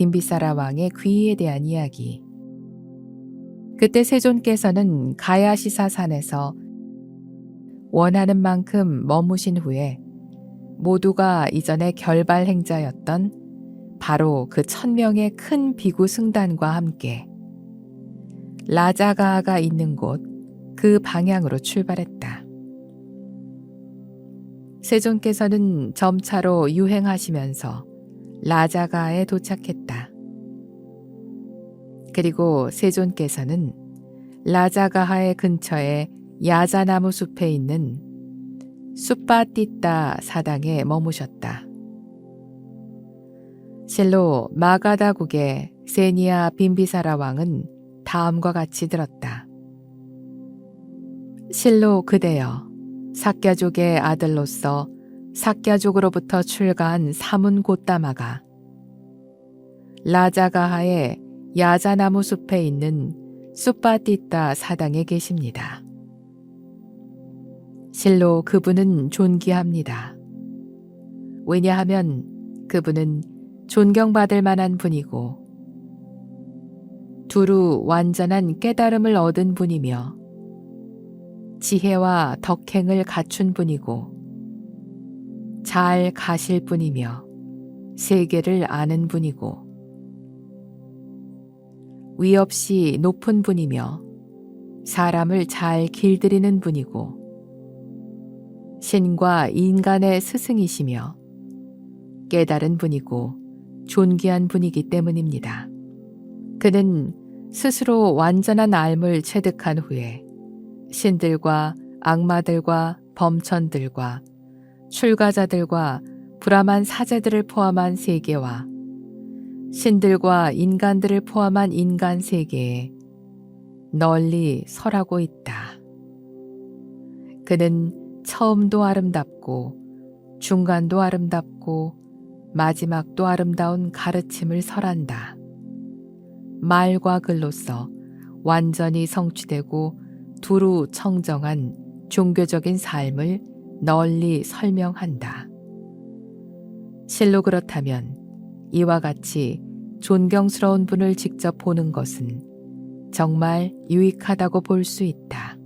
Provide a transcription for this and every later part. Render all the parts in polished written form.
빈비사라 왕의 귀의에 대한 이야기. 그때 세존께서는 가야시사산에서 원하는 만큼 머무신 후에 모두가 이전에 결발 행자였던 바로 그 1000명의 큰 비구 승단과 함께 라자가하가 있는 곳 그 방향으로 출발했다. 세존께서는 점차로 유행하시면서 라자가에 도착했다. 그리고 세존께서는 라자가하의 근처에 야자나무 숲에 있는 수빠띠따 사당에 머무셨다. 실로 마가다국의 세니아 빈비사라 왕은 다음과 같이 들었다. 실로 그대여, 삭갸족의 아들로서 삭갸족으로부터 출가한 사문 고따마가 라자가하의 야자나무 숲에 있는 수빠띠따 사당에 계십니다. 실로 그분은 존귀합니다. 왜냐하면 그분은 존경받을 만한 분이고 두루 완전한 깨달음을 얻은 분이며 지혜와 덕행을 갖춘 분이고 잘 가실 분이며 세계를 아는 분이고 위 없이 높은 분이며 사람을 잘 길들이는 분이고 신과 인간의 스승이시며 깨달은 분이고 존귀한 분이기 때문입니다. 그는 스스로 완전한 알을 체득한 후에 신들과 악마들과 범천들과 출가자들과 브라만 사제들을 포함한 세계와 신들과 인간들을 포함한 인간 세계에 널리 설하고 있다. 그는 처음도 아름답고 중간도 아름답고 마지막도 아름다운 가르침을 설한다. 말과 글로써 완전히 성취되고 두루 청정한 종교적인 삶을 널리 설명한다. 실로 그렇다면 이와 같이 존경스러운 분을 직접 보는 것은 정말 유익하다고 볼 수 있다.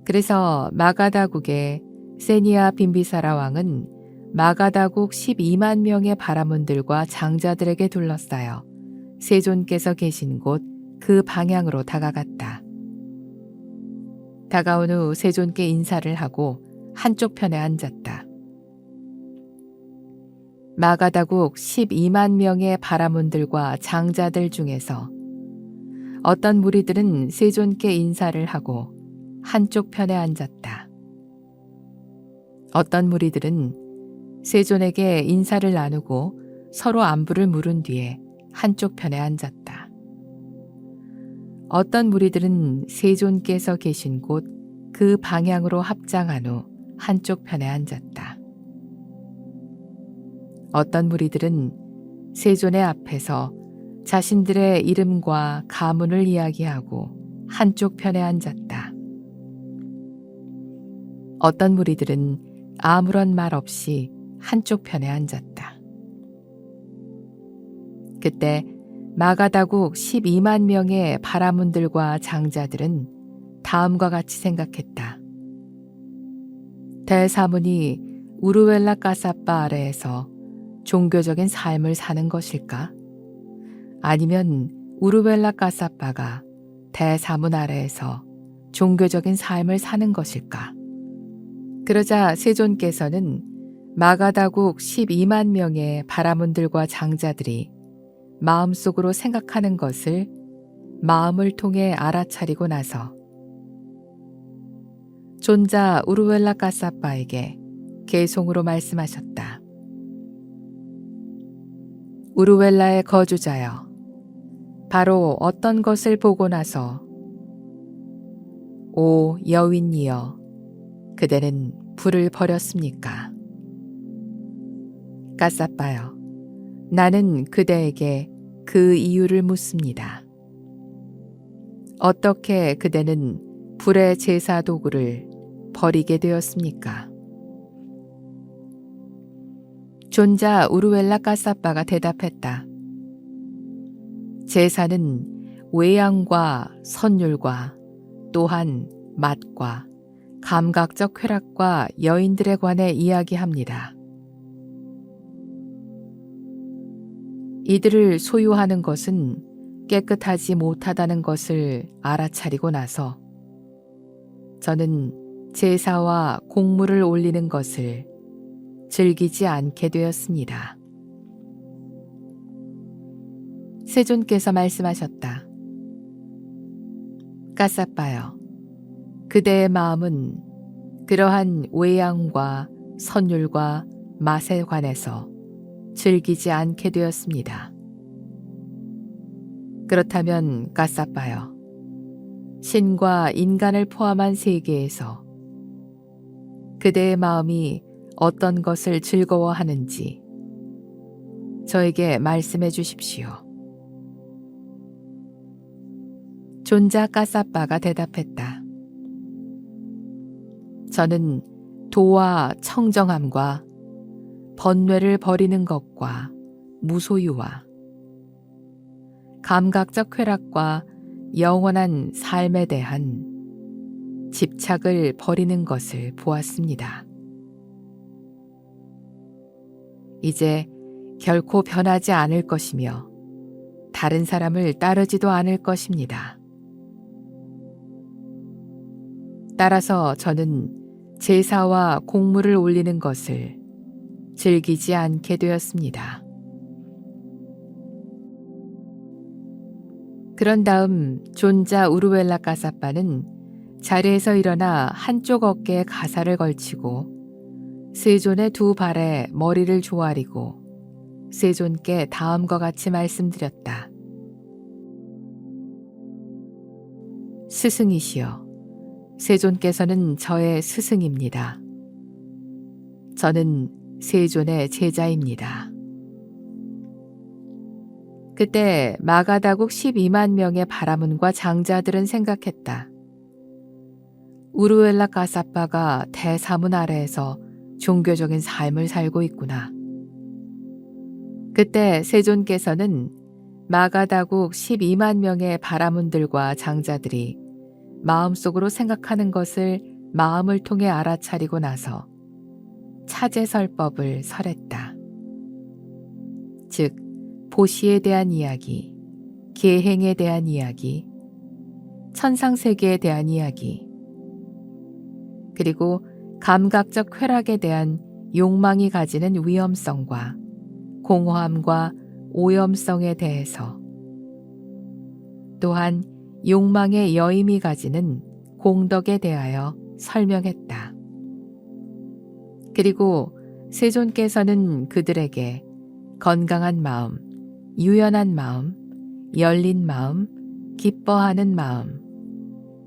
그래서 마가다국의 세니아 빈비사라 왕은 마가다국 12만 명의 바라문들과 장자들에게 둘러싸여 세존께서 계신 곳 그 방향으로 다가갔다. 다가온 후 세존께 인사를 하고 한쪽 편에 앉았다. 마가다국 12만 명의 바라문들과 장자들 중에서 어떤 무리들은 세존께 인사를 하고 한쪽 편에 앉았다. 어떤 무리들은 세존에게 인사를 나누고 서로 안부를 물은 뒤에 한쪽 편에 앉았다. 어떤 무리들은 세존께서 계신 곳 그 방향으로 합장한 후 한쪽 편에 앉았다. 어떤 무리들은 세존의 앞에서 자신들의 이름과 가문을 이야기하고 한쪽 편에 앉았다. 어떤 무리들은 아무런 말 없이 한쪽 편에 앉았다. 그때 마가다국 12만 명의 바라문들과 장자들은 다음과 같이 생각했다. 대사문이 우르웰라 까사빠 아래에서 종교적인 삶을 사는 것일까? 아니면 우르웰라 까사빠가 대사문 아래에서 종교적인 삶을 사는 것일까? 그러자 세존께서는 마가다국 12만 명의 바라문들과 장자들이 마음속으로 생각하는 것을 마음을 통해 알아차리고 나서 존자 우르웰라 까사빠에게 개송으로 말씀하셨다. 우르웰라의 거주자여, 바로 어떤 것을 보고 나서 오 여윈이여, 그대는 불을 버렸습니까? 까사빠여, 나는 그대에게 그 이유를 묻습니다. 어떻게 그대는 불의 제사 도구를 버리게 되었습니까? 존자 우르웰라 까사빠가 대답했다. 제사는 외양과 선율과 또한 맛과 감각적 쾌락과 여인들에 관해 이야기합니다. 이들을 소유하는 것은 깨끗하지 못하다는 것을 알아차리고 나서 저는 제사와 곡물을 올리는 것을 즐기지 않게 되었습니다. 세존께서 말씀하셨다. 까사빠여, 그대의 마음은 그러한 외양과 선율과 맛에 관해서 즐기지 않게 되었습니다. 그렇다면 까사빠여, 신과 인간을 포함한 세계에서 그대의 마음이 어떤 것을 즐거워하는지 저에게 말씀해 주십시오. 존자 까사빠가 대답했다. 저는 도와 청정함과 번뇌를 버리는 것과 무소유와 감각적 쾌락과 영원한 삶에 대한 집착을 버리는 것을 보았습니다. 이제 결코 변하지 않을 것이며 다른 사람을 따르지도 않을 것입니다. 따라서 저는 제사와 곡물을 올리는 것을 즐기지 않게 되었습니다. 그런 다음 존자 우르웰라 까사빠는 자리에서 일어나 한쪽 어깨에 가사를 걸치고 세존의 두 발에 머리를 조아리고 세존께 다음과 같이 말씀드렸다. 스승이시여, 세존께서는 저의 스승입니다. 저는 세존의 제자입니다. 그때 마가다국 12만 명의 바라문과 장자들은 생각했다. 우르웰라 까사빠가 대사문 아래에서 종교적인 삶을 살고 있구나. 그때 세존께서는 마가다국 12만 명의 바라문들과 장자들이 마음속으로 생각하는 것을 마음을 통해 알아차리고 나서 차제설법을 설했다. 즉, 보시에 대한 이야기, 계행에 대한 이야기, 천상세계에 대한 이야기, 그리고 감각적 쾌락에 대한 욕망이 가지는 위험성과 공허함과 오염성에 대해서, 또한 욕망의 여임이 가지는 공덕에 대하여 설명했다. 그리고 세존께서는 그들에게 건강한 마음, 유연한 마음, 열린 마음, 기뻐하는 마음,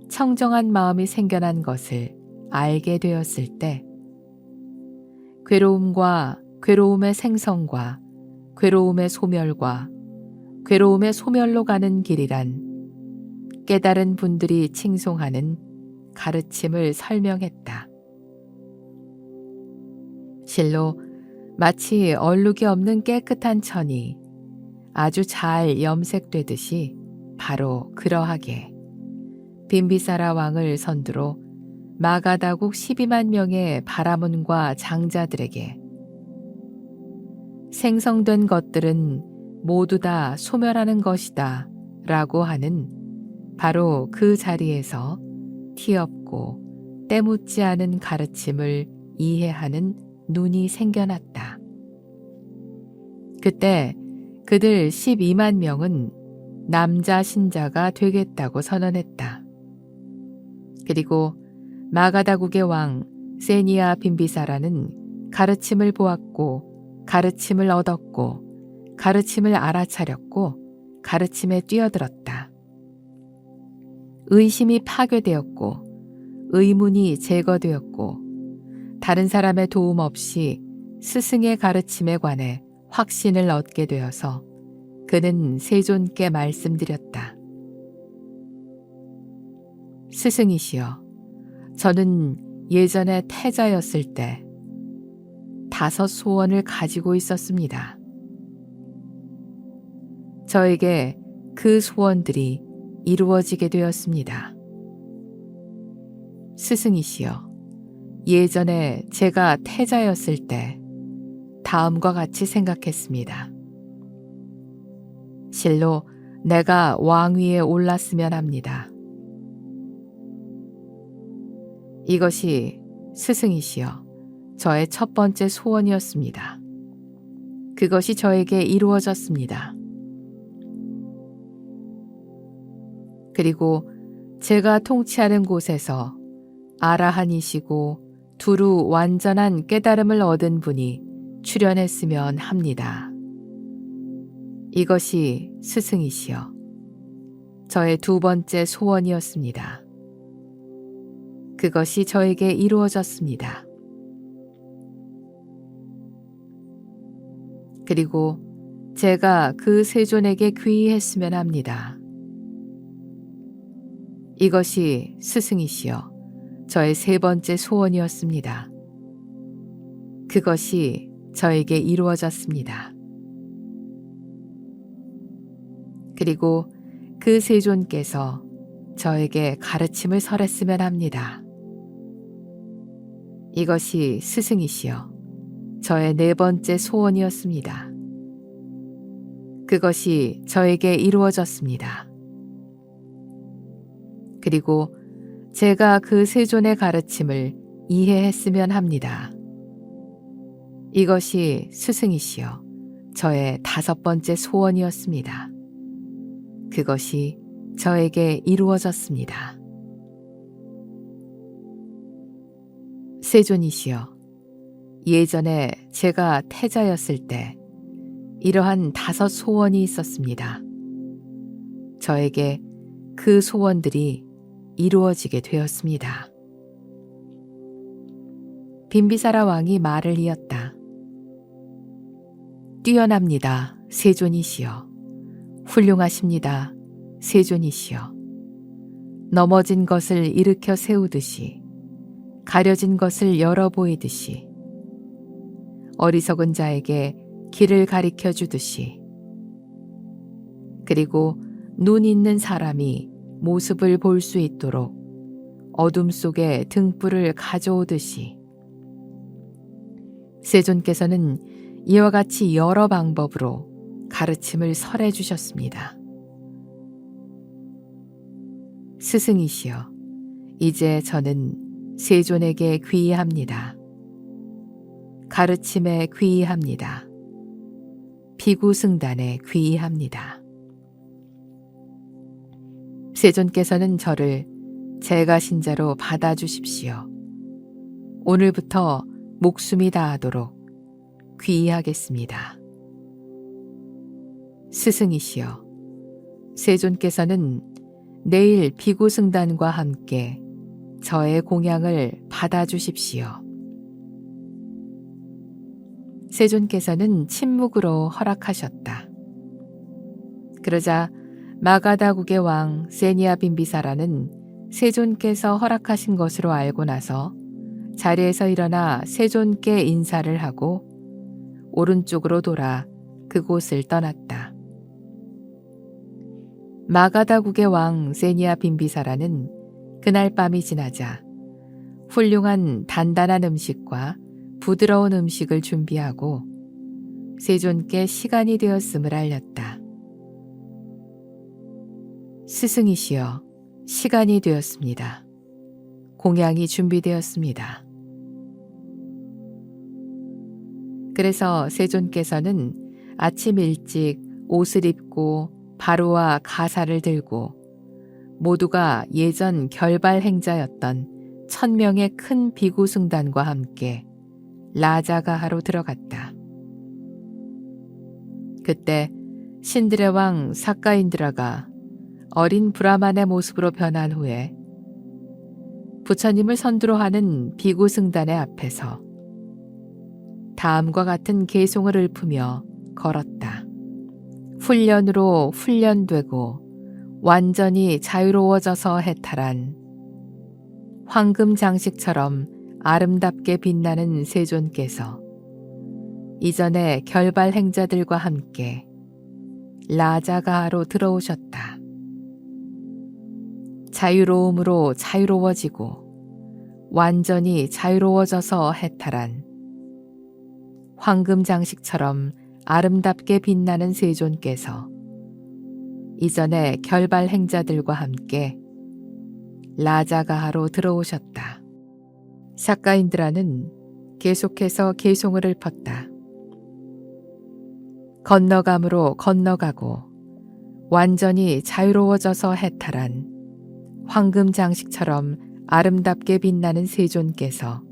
청정한 마음이 생겨난 것을 알게 되었을 때 괴로움과 괴로움의 생성과 괴로움의 소멸과 괴로움의 소멸로 가는 길이란 깨달은 분들이 칭송하는 가르침을 설명했다. 실로 마치 얼룩이 없는 깨끗한 천이 아주 잘 염색되듯이 바로 그러하게 빈비사라 왕을 선두로 마가다국 12만 명의 바라문과 장자들에게 생성된 것들은 모두 다 소멸하는 것이다 라고 하는 바로 그 자리에서 티없고 때묻지 않은 가르침을 이해하는 눈이 생겨났다. 그때 그들 12만 명은 남자 신자가 되겠다고 선언했다. 그리고 마가다국의 왕 세니아 빈비사라는 가르침을 보았고 가르침을 얻었고 가르침을 알아차렸고 가르침에 뛰어들었다. 의심이 파괴되었고 의문이 제거되었고 다른 사람의 도움 없이 스승의 가르침에 관해 확신을 얻게 되어서 그는 세존께 말씀드렸다. 스승이시여, 저는 예전에 태자였을 때 5 소원을 가지고 있었습니다. 저에게 그 소원들이 이루어지게 되었습니다. 스승이시여, 예전에 제가 태자였을 때 다음과 같이 생각했습니다. 실로 내가 왕위에 올랐으면 합니다. 이것이 스승이시여 저의 첫 번째 소원이었습니다. 그것이 저에게 이루어졌습니다. 그리고 제가 통치하는 곳에서 아라한이시고 두루 완전한 깨달음을 얻은 분이 출현했으면 합니다. 이것이 스승이시여 저의 2번째 소원이었습니다. 그것이 저에게 이루어졌습니다. 그리고 제가 그 세존에게 귀의했으면 합니다. 이것이 스승이시여 저의 3번째 소원이었습니다. 그것이 저에게 이루어졌습니다. 그리고 그 세존께서 저에게 가르침을 설했으면 합니다. 이것이 스승이시여 저의 4번째 소원이었습니다. 그것이 저에게 이루어졌습니다. 그리고 제가 그 세존의 가르침을 이해했으면 합니다. 이것이 스승이시여 저의 5번째 소원이었습니다. 그것이 저에게 이루어졌습니다. 세존이시여, 예전에 제가 태자였을 때 이러한 5 소원이 있었습니다. 저에게 그 소원들이 이루어지게 되었습니다. 빈비사라 왕이 말을 이었다. 뛰어납니다, 세존이시여. 훌륭하십니다, 세존이시여. 넘어진 것을 일으켜 세우듯이, 가려진 것을 열어 보이듯이, 어리석은 자에게 길을 가리켜 주듯이, 그리고 눈 있는 사람이 모습을 볼 수 있도록 어둠 속에 등불을 가져오듯이, 세존께서는 이와 같이 여러 방법으로 가르침을 설해 주셨습니다. 스승이시여, 이제 저는 세존에게 귀의합니다. 가르침에 귀의합니다. 비구승단에 귀의합니다. 세존께서는 저를 제가 신자로 받아주십시오. 오늘부터 목숨이 다하도록 귀의하겠습니다. 스승이시여, 세존께서는 내일 비구승단과 함께 저의 공양을 받아주십시오. 세존께서는 침묵으로 허락하셨다. 그러자 마가다국의 왕 세니아 빈비사라는 세존께서 허락하신 것으로 알고 나서 자리에서 일어나 세존께 인사를 하고 오른쪽으로 돌아 그곳을 떠났다. 마가다국의 왕 세니아 빈비사라는 그날 밤이 지나자 훌륭한 단단한 음식과 부드러운 음식을 준비하고 세존께 시간이 되었음을 알렸다. 스승이시여, 시간이 되었습니다. 공양이 준비되었습니다. 그래서 세존께서는 아침 일찍 옷을 입고 바로와 가사를 들고 모두가 예전 결발 행자였던 1000명의 큰 비구승단과 함께 라자가하로 들어갔다. 그때 신들의 왕 사카인드라가 어린 브라만의 모습으로 변한 후에 부처님을 선두로 하는 비구승단의 앞에서 다음과 같은 계송을 읊으며 걸었다. 훈련으로 훈련되고 완전히 자유로워져서 해탈한 황금 장식처럼 아름답게 빛나는 세존께서 이전에 결발 행자들과 함께 라자가하로 들어오셨다. 자유로움으로 자유로워지고 완전히 자유로워져서 해탈한 황금 장식처럼 아름답게 빛나는 세존께서 이전에 결발 행자들과 함께 라자가하로 들어오셨다. 삭가인드라는 계속해서 계송을 읊었다. 건너감으로 건너가고 완전히 자유로워져서 해탈한 황금 장식처럼 아름답게 빛나는 세존께서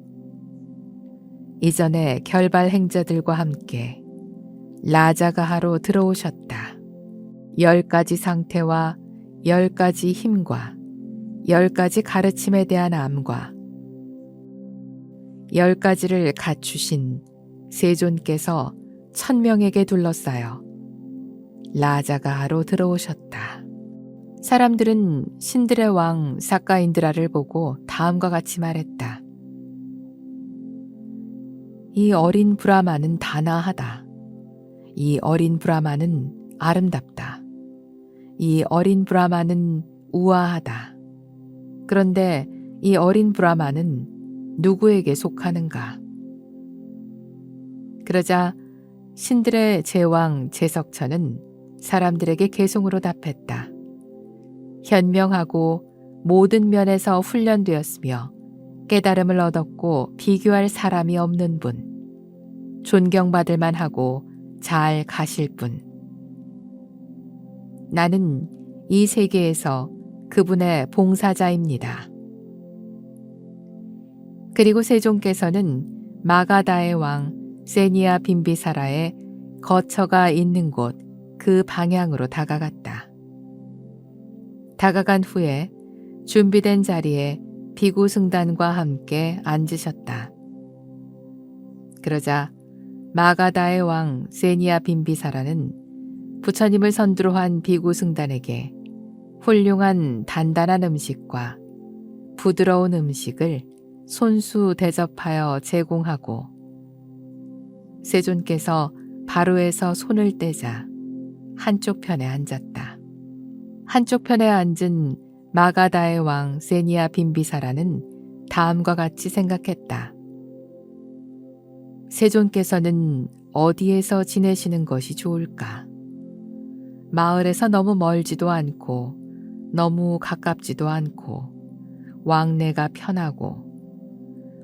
이전에 결발 행자들과 함께 라자가하로 들어오셨다. 10가지 상태와 10가지 힘과 10가지 가르침에 대한 암과 10가지를 갖추신 세존께서 1000명에게 둘러싸여 라자가하로 들어오셨다. 사람들은 신들의 왕 삭가인드라를 보고 다음과 같이 말했다. 이 어린 브라마는 단아하다. 이 어린 브라마는 아름답다. 이 어린 브라마는 우아하다. 그런데 이 어린 브라마는 누구에게 속하는가? 그러자 신들의 제왕 제석천은 사람들에게 계송으로 답했다. 현명하고 모든 면에서 훈련되었으며 깨달음을 얻었고 비교할 사람이 없는 분, 존경받을 만하고 잘 가실 분. 나는 이 세계에서 그분의 봉사자입니다. 그리고 세종께서는 마가다의 왕 세니아 빈비사라의 거처가 있는 곳 그 방향으로 다가갔다. 다가간 후에 준비된 자리에 비구승단과 함께 앉으셨다. 그러자 마가다의 왕 세니아 빈비사라는 부처님을 선두로 한 비구승단에게 훌륭한 단단한 음식과 부드러운 음식을 손수 대접하여 제공하고 세존께서 바로에서 손을 떼자 한쪽 편에 앉았다. 한쪽 편에 앉은 마가다의 왕 세니아 빈비사라는 다음과 같이 생각했다. 세존께서는 어디에서 지내시는 것이 좋을까? 마을에서 너무 멀지도 않고 너무 가깝지도 않고 왕래가 편하고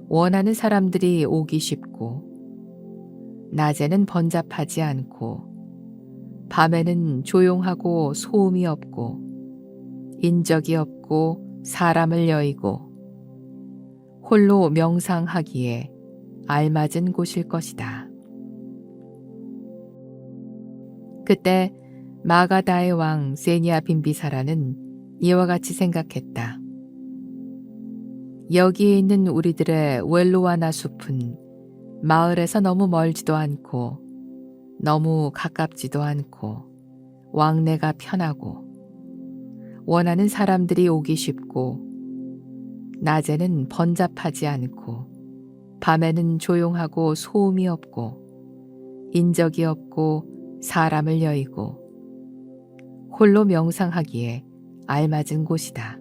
원하는 사람들이 오기 쉽고 낮에는 번잡하지 않고 밤에는 조용하고 소음이 없고 인적이 없고 사람을 여의고 홀로 명상하기에 알맞은 곳일 것이다. 그때 마가다의 왕 세니아 빈비사라는 이와 같이 생각했다. 여기에 있는 우리들의 웰로와나 숲은 마을에서 너무 멀지도 않고 너무 가깝지도 않고 왕래가 편하고 원하는 사람들이 오기 쉽고 낮에는 번잡하지 않고 밤에는 조용하고 소음이 없고 인적이 없고 사람을 여의고 홀로 명상하기에 알맞은 곳이다.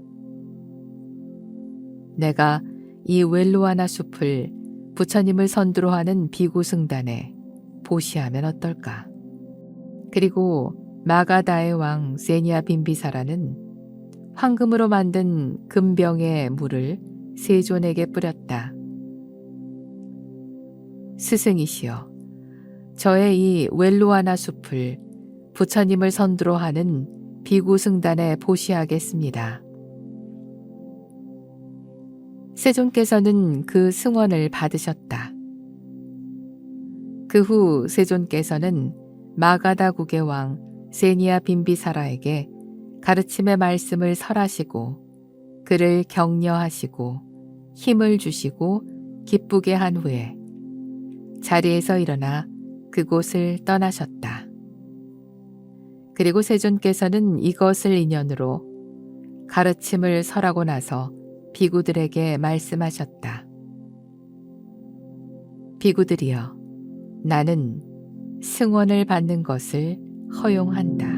내가 이 웰로와나 숲을 부처님을 선두로 하는 비구승단에 보시하면 어떨까? 그리고 마가다의 왕 세니아 빈비사라는 황금으로 만든 금병의 물을 세존에게 뿌렸다. 스승이시여, 저의 이 웰로와나 숲을 부처님을 선두로 하는 비구승단에 보시하겠습니다. 세존께서는 그 승원을 받으셨다. 그 후 세존께서는 마가다국의 왕 세니아 빈비사라에게 가르침의 말씀을 설하시고 그를 격려하시고 힘을 주시고 기쁘게 한 후에 자리에서 일어나 그곳을 떠나셨다. 그리고 세존께서는 이것을 인연으로 가르침을 설하고 나서 비구들에게 말씀하셨다. 비구들이여, 나는 승원을 받는 것을 허용한다.